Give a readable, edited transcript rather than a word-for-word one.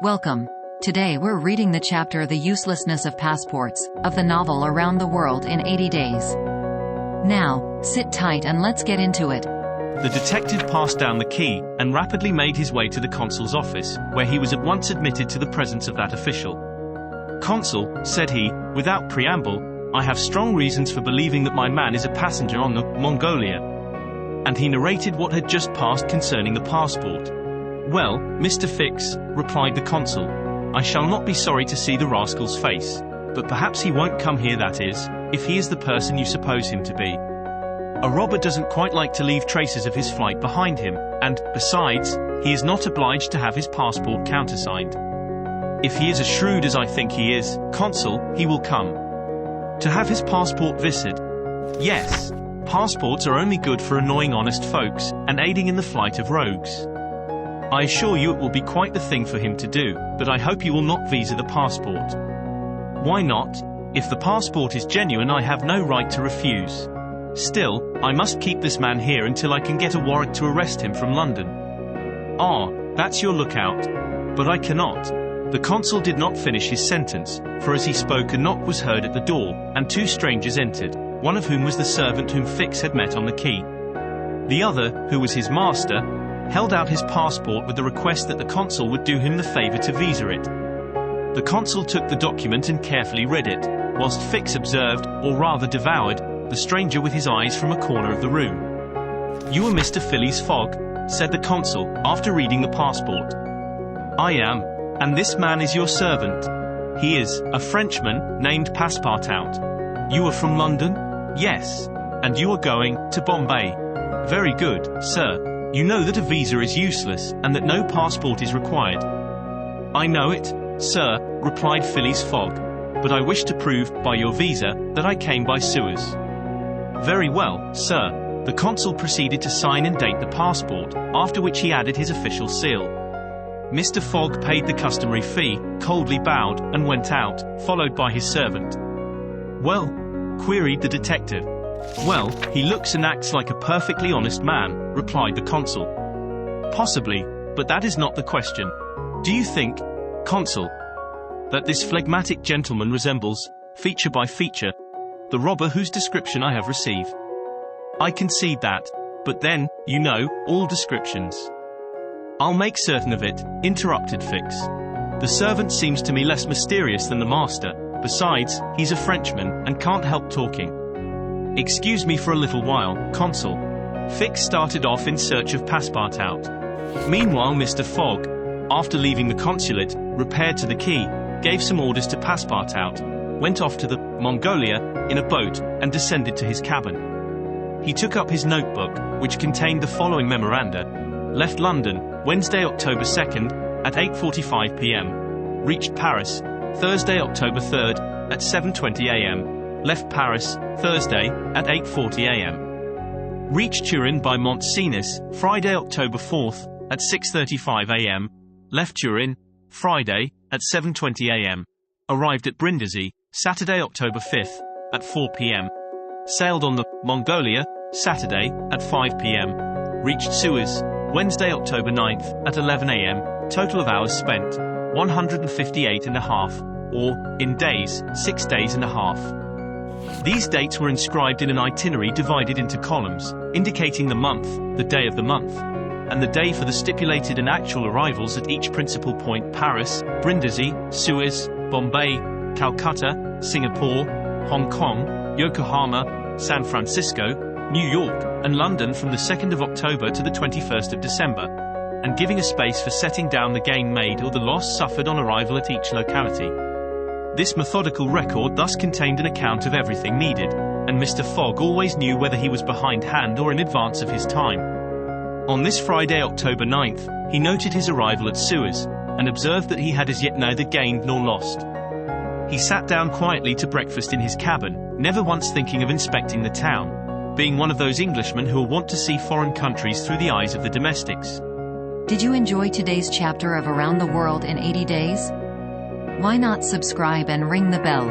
Welcome. Today we're reading the chapter The Uselessness of Passports, of the novel Around the World in 80 Days. Now, sit tight and let's get into it. The detective passed down the key, and rapidly made his way to the consul's office, where he was at once admitted to the presence of that official. "Consul," said he, without preamble, "I have strong reasons for believing that my man is a passenger on the Mongolia." And he narrated what had just passed concerning the passport. "Well, Mr. Fix," replied the consul, "I shall not be sorry to see the rascal's face. But perhaps he won't come here, that is, if he is the person you suppose him to be. A robber doesn't quite like to leave traces of his flight behind him, and, besides, he is not obliged to have his passport countersigned. If he is as shrewd as I think he is, Consul, he will come. To have his passport visited. Yes, passports are only good for annoying honest folks, and aiding in the flight of rogues. I assure you it will be quite the thing for him to do, but I hope you will not visa the passport." "Why not? If the passport is genuine, I have no right to refuse. Still, I must keep this man here until I can get a warrant to arrest him from London." "Ah, that's your lookout. But I cannot." The consul did not finish his sentence, for as he spoke a knock was heard at the door, and two strangers entered, one of whom was the servant whom Fix had met on the quay. The other, who was his master, held out his passport with the request that the consul would do him the favor to visa it. The consul took the document and carefully read it, whilst Fix observed, or rather devoured, the stranger with his eyes from a corner of the room. "You are Mr. Phileas Fogg," said the consul, after reading the passport. "I am, and this man is your servant. He is a Frenchman, named Passepartout. You are from London?" "Yes. And you are going to Bombay?" "Very good, sir. You know that a visa is useless, and that no passport is required." "I know it, sir," replied Phileas Fogg, "but I wish to prove, by your visa, that I came by Suez." "Very well, sir." The consul proceeded to sign and date the passport, after which he added his official seal. Mr. Fogg paid the customary fee, coldly bowed, and went out, followed by his servant. "Well?" queried the detective. "Well, he looks and acts like a perfectly honest man," replied the consul. "Possibly, but that is not the question. Do you think, Consul, that this phlegmatic gentleman resembles, feature by feature, the robber whose description I have received?" "I concede that. But then, you know, all descriptions—" "I'll make certain of it," interrupted Fix. "The servant seems to me less mysterious than the master. Besides, he's a Frenchman, and can't help talking. Excuse me for a little while, Consul." Fix started off in search of Passepartout. Meanwhile Mr. Fogg, after leaving the consulate, repaired to the quay, gave some orders to Passepartout, went off to the Mongolia in a boat, and descended to his cabin. He took up his notebook, which contained the following memoranda: left London, Wednesday, October 2nd, at 8:45 p.m. Reached Paris, Thursday, October 3rd, at 7:20 a.m. Left Paris, Thursday, at 8:40 a.m. Reached Turin by Mont Cenis, Friday, October 4th, at 6:35 a.m. Left Turin, Friday, at 7:20 a.m. Arrived at Brindisi, Saturday, October 5th, at 4 p.m. Sailed on the Mongolia, Saturday, at 5 p.m. Reached Suez, Wednesday, October 9th, at 11 a.m. Total of hours spent, 158.5, or, in days, 6 days and a half. These dates were inscribed in an itinerary divided into columns, indicating the month, the day of the month, and the day for the stipulated and actual arrivals at each principal point: Paris, Brindisi, Suez, Bombay, Calcutta, Singapore, Hong Kong, Yokohama, San Francisco, New York, and London from the 2nd of October to the 21st of December, and giving a space for setting down the gain made or the loss suffered on arrival at each locality. This methodical record thus contained an account of everything needed, and Mr. Fogg always knew whether he was behindhand or in advance of his time. On this Friday, October 9th, he noted his arrival at Suez, and observed that he had as yet neither gained nor lost. He sat down quietly to breakfast in his cabin, never once thinking of inspecting the town, being one of those Englishmen who will want to see foreign countries through the eyes of the domestics. Did you enjoy today's chapter of Around the World in 80 Days? Why not subscribe and ring the bell?